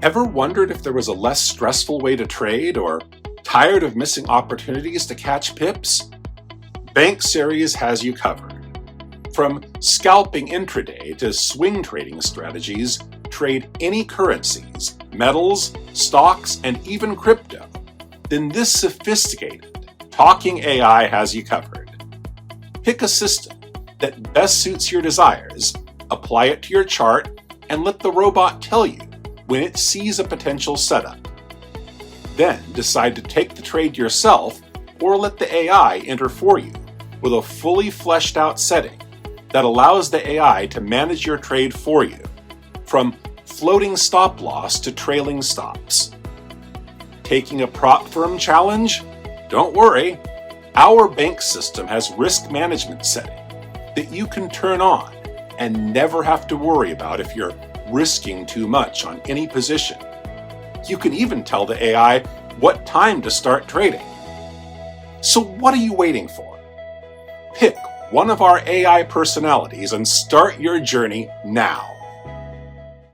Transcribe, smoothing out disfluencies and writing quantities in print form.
Ever wondered if there was a less stressful way to trade, or tired of missing opportunities to catch pips? Bank Series has you covered. From scalping intraday to swing trading strategies, trade any currencies, metals, stocks, and even crypto. Then this sophisticated, talking AI has you covered. Pick a system that best suits your desires, apply it to your chart, and let the robot tell you when it sees a potential setup. Then decide to take the trade yourself or let the AI enter for you with a fully fleshed out setting that allows the AI to manage your trade for you, from floating stop loss to trailing stops. Taking a prop firm challenge? Don't worry, our bank system has risk management setting that you can turn on and never have to worry about if you're risking too much on any position. You can even tell the AI what time to start trading. So what are you waiting for? Pick one of our AI personalities and start your journey now.